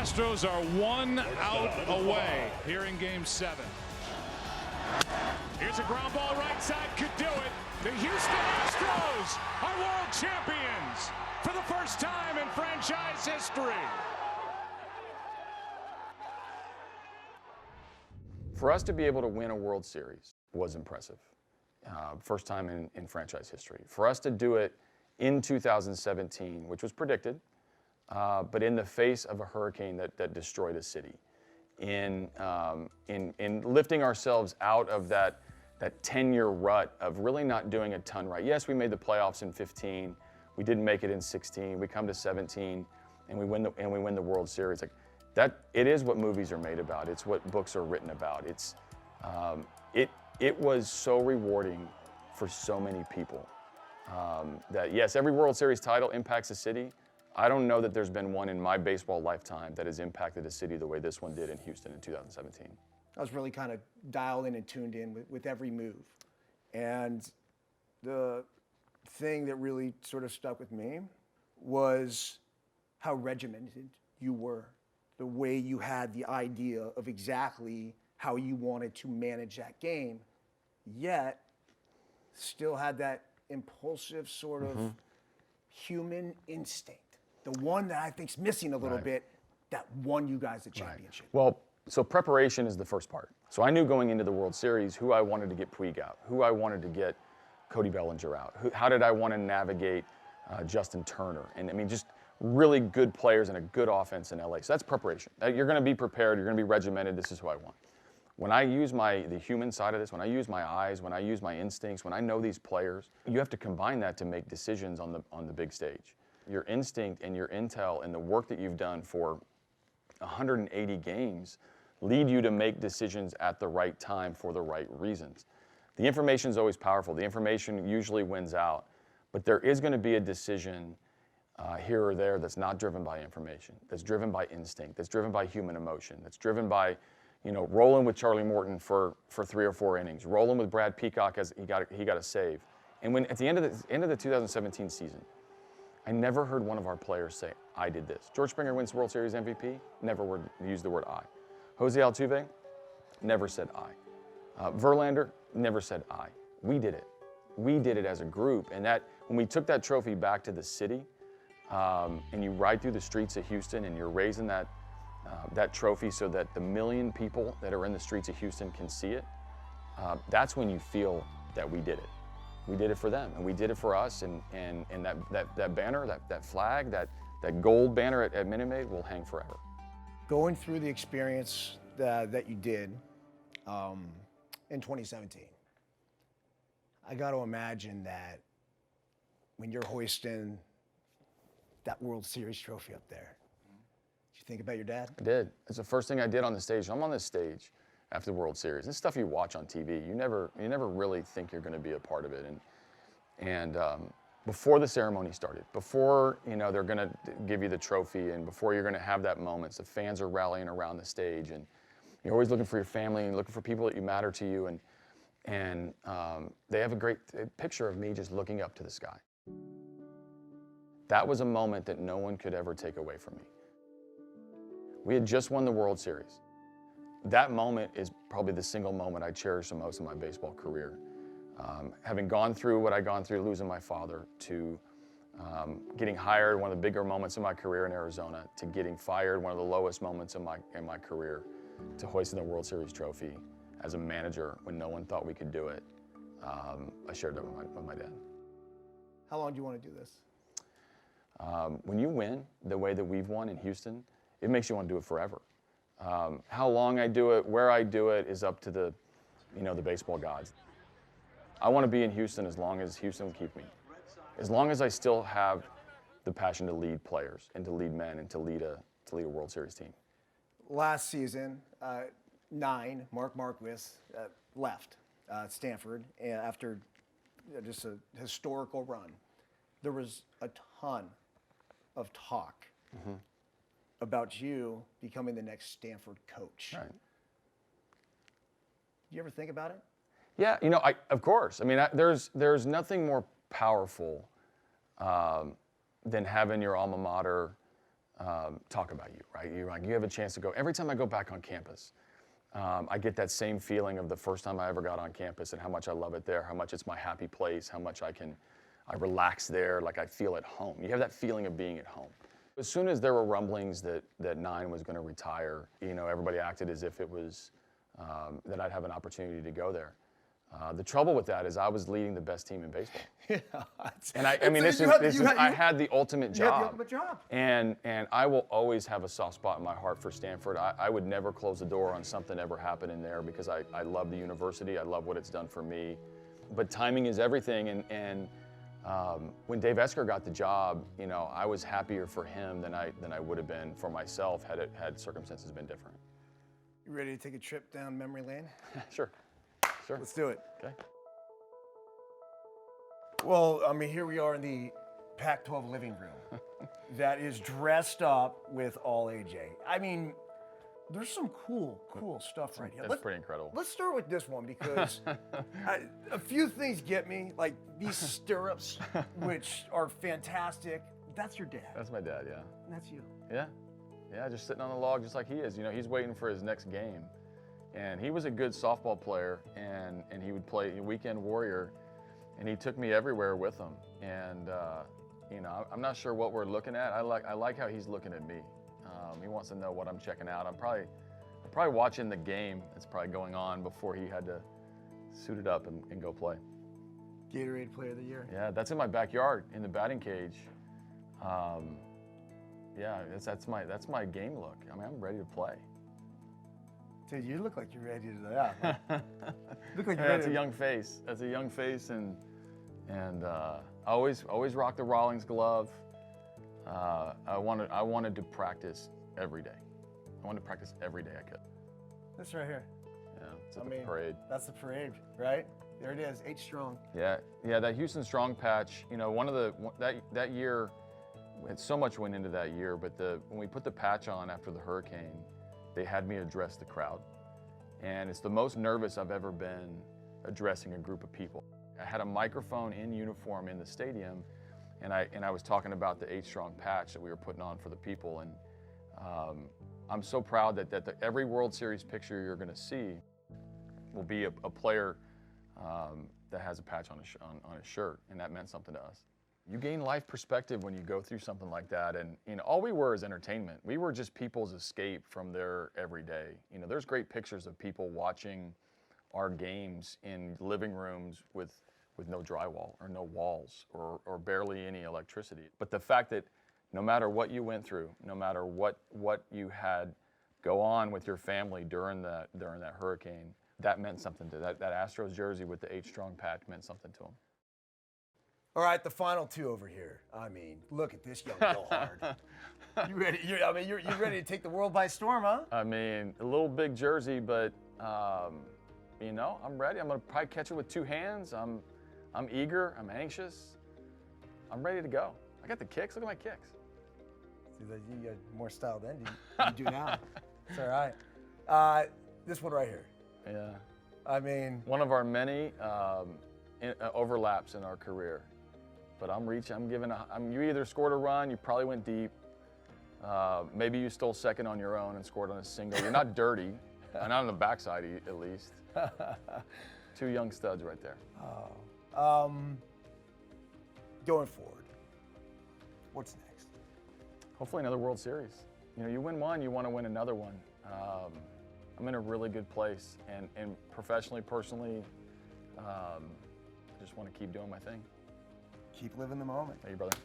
Astros are 1 out away here in Game 7. Here's a ground ball right side, could do it. The Houston Astros are world champions for the first time in franchise history. For us to be able to win a World Series was impressive. First time in franchise history. For us to do it in 2017, which was predicted, but in the face of a hurricane that destroyed a city, in lifting ourselves out of that 10-year rut of really not doing a ton right. Yes, we made the playoffs in 15. We didn't make it in 16. We come to 17, and we win the World Series. Like that, it is what movies are made about. It's what books are written about. It was so rewarding for so many people. That yes, every World Series title impacts a city. I don't know that there's been one in my baseball lifetime that has impacted a city the way this one did in Houston in 2017. I was really kind of dialed in and tuned in with every move. And the thing that really sort of stuck with me was how regimented you were, the way you had the idea of exactly how you wanted to manage that game, yet still had that impulsive sort of human instinct. The one that I think's missing a little bit that won you guys the championship. Well, so preparation is the first part. So I knew going into the World Series who I wanted to get Puig out, who I wanted to get Cody Bellinger out, how did I want to navigate Justin Turner, and I mean just really good players and a good offense in LA. So that's preparation. You're going to be prepared. You're going to be regimented. This is who I want. When I use the human side of this, when I use my eyes, when I use my instincts, when I know these players, you have to combine that to make decisions on the big stage. Your instinct and your intel and the work that you've done for 180 games lead you to make decisions at the right time for the right reasons. The information is always powerful. The information usually wins out, but there is going to be a decision here or there that's not driven by information, that's driven by instinct, that's driven by human emotion, that's driven by rolling with Charlie Morton for 3 or 4 innings, rolling with Brad Peacock as he got a save. And when at the end of the 2017 season, I never heard one of our players say, I did this. George Springer wins World Series MVP, never used the word I. Jose Altuve, never said I. Verlander, never said I. We did it. We did it as a group. And that when we took that trophy back to the city, and you ride through the streets of Houston and you're raising that trophy so that the 1 million people that are in the streets of Houston can see it, that's when you feel that we did it. We did it for them, and we did it for us, and that banner, that flag, that gold banner at Minute Maid will hang forever. Going through the experience that you did in 2017, I got to imagine that when you're hoisting that World Series trophy up there, did you think about your dad? I did. It's the first thing I did on the stage. I'm on this stage after the World Series. This stuff you watch on TV, you never really think you're going to be a part of it. And before the ceremony started, before they're going to give you the trophy, and before you're going to have that moment, the fans are rallying around the stage, and you're always looking for your family and looking for people that matter to you, and they have a great picture of me just looking up to the sky. That was a moment that no one could ever take away from me. We had just won the World Series. That moment is probably the single moment I cherish the most in my baseball career. Having gone through what I'd gone through, losing my father, to getting hired, one of the bigger moments in my career in Arizona, to getting fired, one of the lowest moments in my career, to hoisting the World Series trophy as a manager when no one thought we could do it. I shared that with my dad. How long do you want to do this? When you win the way that we've won in Houston, it makes you want to do it forever. How long I do it, where I do it, is up to the baseball gods. I want to be in Houston as long as Houston will keep me. As long as I still have the passion to lead players and to lead men and to lead a World Series team. Last season, 9, Mark Marquez left Stanford after just a historical run. There was a ton of talk about you becoming the next Stanford coach. Right. Do you ever think about it? Yeah, of course. I mean, there's nothing more powerful than having your alma mater talk about you, right? You have a chance to go. Every time I go back on campus, I get that same feeling of the first time I ever got on campus and how much I love it there, how much it's my happy place, how much I relax there, like I feel at home. You have that feeling of being at home. As soon as there were rumblings that Nine was going to retire, everybody acted as if it was that I'd have an opportunity to go there. The trouble with that is I was leading the best team in baseball. Yeah, and I had the ultimate job. You had the ultimate job. And I will always have a soft spot in my heart for Stanford. I would never close the door on something ever happening there because I love the university. I love what it's done for me. But timing is everything. And when Dave Esker got the job, I was happier for him than I would have been for myself had circumstances been different. You ready to take a trip down memory lane? Sure. Let's do it. Okay. Well, here we are in the Pac-12 living room that is dressed up with all AJ. There's some cool stuff right here. That's pretty incredible. Let's start with this one because a few things get me, like these stirrups, which are fantastic. That's your dad. That's my dad, yeah. And that's you. Yeah, just sitting on the log just like he is. He's waiting for his next game. And he was a good softball player, and he would play weekend warrior, and he took me everywhere with him. And I'm not sure what we're looking at. I like how he's looking at me. He wants to know what I'm checking out. I'm probably watching the game that's probably going on before he had to suit it up and go play. Gatorade Player of the Year. Yeah, that's in my backyard in the batting cage. Yeah, that's my game look. I'm ready to play. Dude, you look like you're ready to that. Look like you're ready. That's a young face. That's a young face, and I always rock the Rawlings glove. I wanted to practice every day. I wanted to practice every day I could. This right here. Yeah, it's at the parade. That's the parade, right? There it is, 8 strong. Yeah, that Houston Strong patch. That year, so much went into that year. But when we put the patch on after the hurricane, they had me address the crowd. And it's the most nervous I've ever been addressing a group of people. I had a microphone in uniform in the stadium, and I was talking about the 8 strong patch that we were putting on for the people. And I'm so proud that every World Series picture you're gonna see will be a player that has a patch on his shirt, and that meant something to us. You gain life perspective when you go through something like that, and all we were is entertainment. We were just people's escape from their everyday. There's great pictures of people watching our games in living rooms with no drywall or no walls or barely any electricity. But the fact that no matter what you went through, no matter what you had go on with your family during that hurricane, that meant something to that Astros jersey with the 8 strong patch meant something to them. All right, the final two over here. Look at this young Bill Hard. You ready? You're ready to take the world by storm, huh? A little big jersey, but I'm ready. I'm gonna probably catch it with 2 hands. I'm eager. I'm anxious. I'm ready to go. I got the kicks. Look at my kicks. See, you got more style than you do now. It's all right. This one right here. Yeah. One of our many overlaps in our career. But I'm reaching. You either scored a run, you probably went deep. Maybe you stole second on your own and scored on a single. You're not dirty, not on the backside at least. 2 young studs right there. Going forward, what's next? Hopefully another World Series. You win one, you want to win another one. I'm in a really good place, and professionally, personally, I just want to keep doing my thing. Keep living the moment. Thank you, brother.